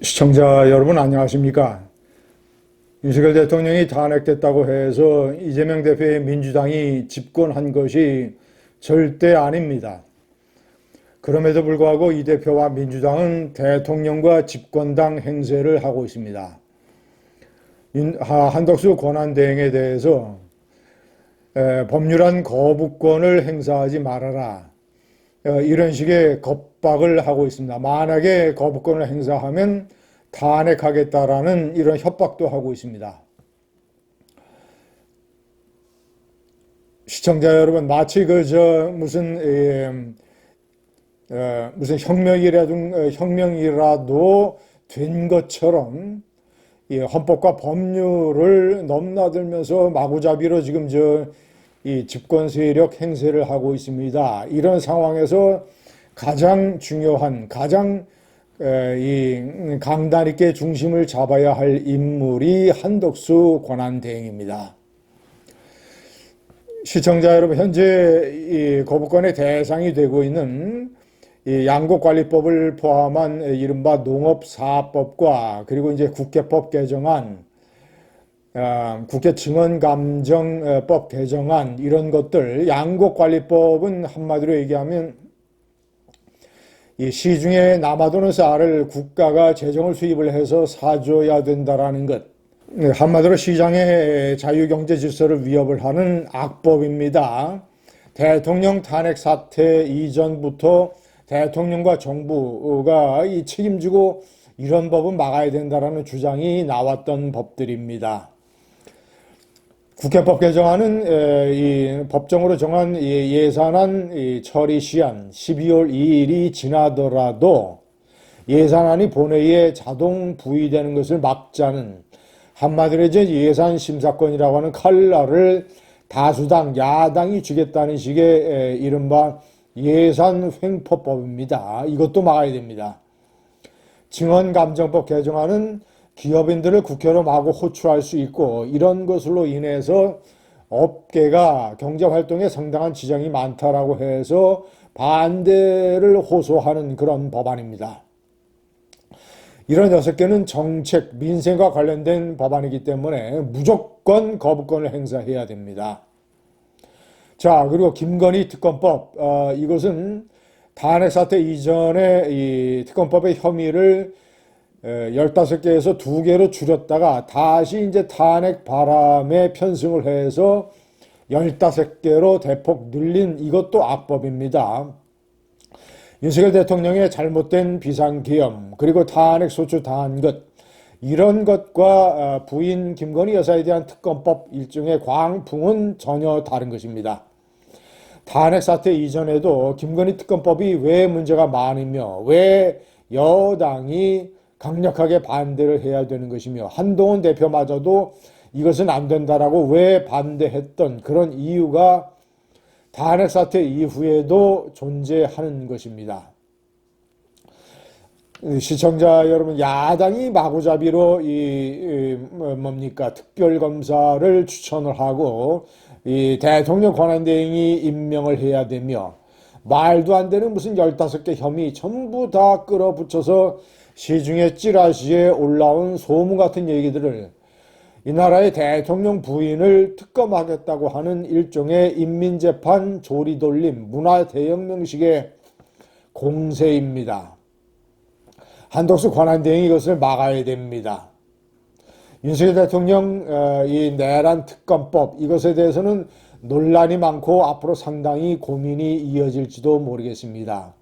시청자 여러분 안녕하십니까? 윤석열 대통령이 탄핵됐다고 해서 이재명 대표의 민주당이 집권한 것이 절대 아닙니다. 그럼에도 불구하고 이 대표와 민주당은 대통령과 집권당 행세를 하고 있습니다. 한덕수 권한대행에 대해서 법률안 거부권을 행사하지 말아라, 이런 식의 겁박을 하고 있습니다. 만약에 거부권을 행사하면 탄핵하겠다라는 이런 협박도 하고 있습니다. 시청자 여러분, 마치 무슨 혁명이라도 된 것처럼 이 헌법과 법률을 넘나들면서 마구잡이로 지금 이 집권 세력 행세를 하고 있습니다. 이런 상황에서 가장 중요한, 가장 강단 있게 중심을 잡아야 할 인물이 한덕수 권한대행입니다. 시청자 여러분, 현재 이 거부권의 대상이 되고 있는 이 양곡관리법을 포함한 이른바 농업사업법과 그리고 이제 국회법 개정안, 국회 증언감정법 개정안, 이런 것들, 양곡관리법은 한마디로 얘기하면 이 시중에 남아도는 쌀을 국가가 재정을 수입을 해서 사줘야 된다라는 것, 한마디로 시장의 자유경제 질서를 위협을 하는 악법입니다. 대통령 탄핵 사태 이전부터 대통령과 정부가 이 책임지고 이런 법은 막아야 된다라는 주장이 나왔던 법들입니다. 국회법 개정안은 이 법정으로 정한 예산안 처리 시한 12월 2일이 지나더라도 예산안이 본회의에 자동 부의되는 것을 막자는, 한마디로 이제 예산 심사권이라고 하는 칼날을 다수당, 야당이 주겠다는 식의 이른바 예산 횡포법입니다. 이것도 막아야 됩니다. 증언감정법 개정안은 기업인들을 국회로 마구 호출할 수 있고, 이런 것으로 인해서 업계가 경제활동에 상당한 지장이 많다라고 해서 반대를 호소하는 그런 법안입니다. 이런 6개는 정책, 민생과 관련된 법안이기 때문에 무조건 거부권을 행사해야 됩니다. 자, 그리고 김건희 특검법, 이것은 탄핵 사태 이전에 이 특검법의 혐의를 15개에서 2개로 줄였다가 다시 이제 탄핵 바람에 편승을 해서 15개로 대폭 늘린, 이것도 악법입니다. 윤석열 대통령의 잘못된 비상계엄, 그리고 탄핵 소추 당한 것, 이런 것과 부인 김건희 여사에 대한 특검법 일종의 광풍은 전혀 다른 것입니다. 탄핵 사태 이전에도 김건희 특검법이 왜 문제가 많으며 왜 여당이 강력하게 반대를 해야 되는 것이며 한동훈 대표마저도 이것은 안 된다라고 왜 반대했던 그런 이유가 탄핵 사태 이후에도 존재하는 것입니다. 시청자 여러분, 야당이 마구잡이로 특별검사를 추천을 하고 이 대통령 권한대행이 임명을 해야 되며, 말도 안 되는 무슨 15개 혐의 전부 다 끌어붙여서 시중에 찌라시에 올라온 소문 같은 얘기들을 이 나라의 대통령 부인을 특검하겠다고 하는 일종의 인민재판 조리돌림, 문화대혁명식의 공세입니다. 한덕수 권한대행이 이것을 막아야 됩니다. 윤석열 대통령 이 내란 특검법, 이것에 대해서는 논란이 많고 앞으로 상당히 고민이 이어질지도 모르겠습니다.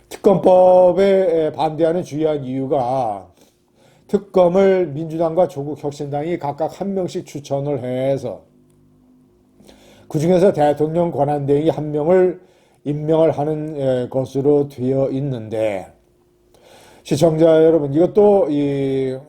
특검법에 반대하는 주요한 이유가 특검을 민주당과 조국혁신당이 각각 한 명씩 추천을 해서 그 중에서 대통령 권한대행이 한 명을 임명을 하는 것으로 되어 있는데, 시청자 여러분, 이것도 이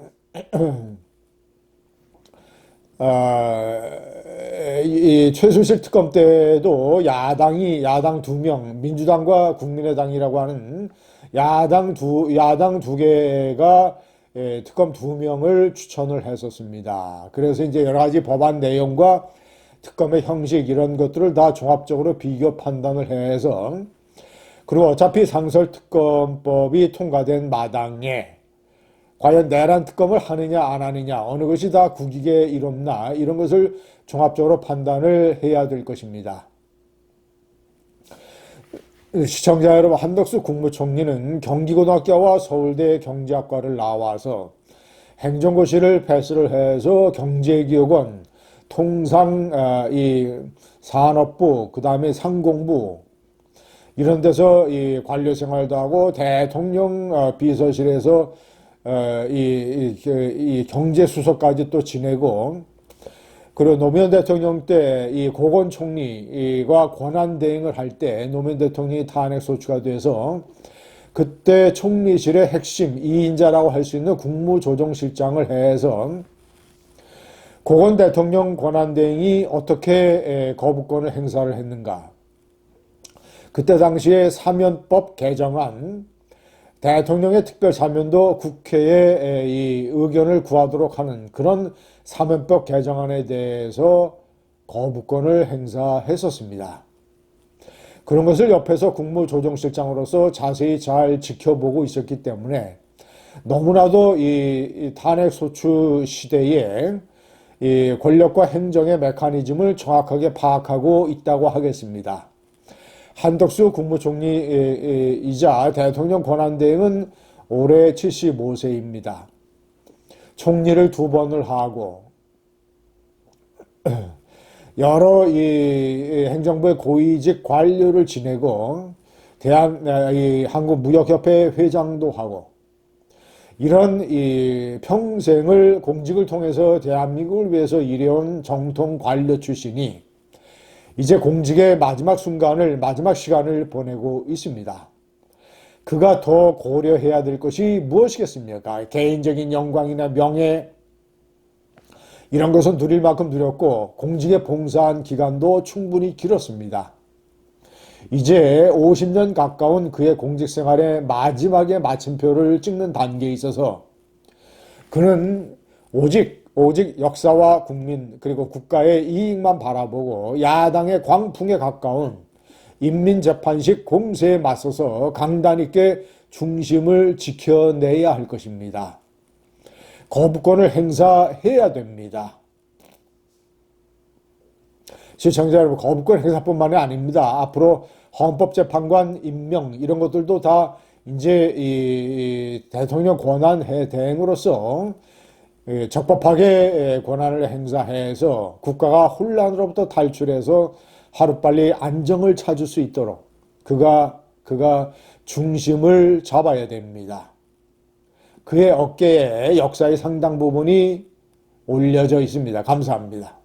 최순실 특검 때도 야당 2명, 민주당과 국민의당이라고 하는 야당 두 개가 특검 2명을 추천을 했었습니다. 그래서 이제 여러 가지 법안 내용과 특검의 형식, 이런 것들을 다 종합적으로 비교 판단을 해서, 그리고 어차피 상설특검법이 통과된 마당에 과연 내란 특검을 하느냐 안 하느냐, 어느 것이 다 국익에 이롭나, 이런 것을 종합적으로 판단을 해야 될 것입니다. 시청자 여러분, 한덕수 국무총리는 경기고등학교와 서울대 경제학과를 나와서 행정고시를 패스를 해서 경제기획원, 통상 이 산업부, 그 다음에 상공부 이런 데서 이 관료 생활도 하고 대통령 비서실에서 이 경제수석까지 또 지내고, 그리고 노무현 대통령 때 이 고건 총리가 권한 대행을 할 때 노무현 대통령이 탄핵 소추가 돼서 그때 총리실의 핵심 2인자라고 할 수 있는 국무조정실장을 해서 고건 대통령 권한 대행이 어떻게 거부권을 행사를 했는가. 그때 당시에 사면법 개정안, 대통령의 특별사면도 국회에 이 의견을 구하도록 하는 그런 사면법 개정안에 대해서 거부권을 행사했었습니다. 그런 것을 옆에서 국무조정실장으로서 자세히 잘 지켜보고 있었기 때문에 너무나도 이 탄핵 소추 시대에 이 권력과 행정의 메커니즘을 정확하게 파악하고 있다고 하겠습니다. 한덕수 국무총리이자 대통령 권한대행은 올해 75세입니다. 총리를 2번을 하고 여러 이 행정부의 고위직 관료를 지내고 한국무역협회 회장도 하고, 이런 이 평생을 공직을 통해서 대한민국을 위해서 일해온 정통 관료 출신이 이제 공직의 마지막 시간을 보내고 있습니다. 그가 더 고려해야 될 것이 무엇이겠습니까? 개인적인 영광이나 명예, 이런 것은 누릴 만큼 누렸고 공직에 봉사한 기간도 충분히 길었습니다. 이제 50년 가까운 그의 공직 생활의 마지막에 마침표를 찍는 단계에 있어서 그는 오직 역사와 국민 그리고 국가의 이익만 바라보고 야당의 광풍에 가까운 인민재판식 공세에 맞서서 강단 있게 중심을 지켜내야 할 것입니다. 거부권을 행사해야 됩니다. 시청자 여러분, 거부권 행사뿐만이 아닙니다. 앞으로 헌법재판관 임명 이런 것들도 다 이제 이 대통령 권한 대행으로서 적법하게 권한을 행사해서 국가가 혼란으로부터 탈출해서 하루빨리 안정을 찾을 수 있도록 그가 중심을 잡아야 됩니다. 그의 어깨에 역사의 상당 부분이 올려져 있습니다. 감사합니다.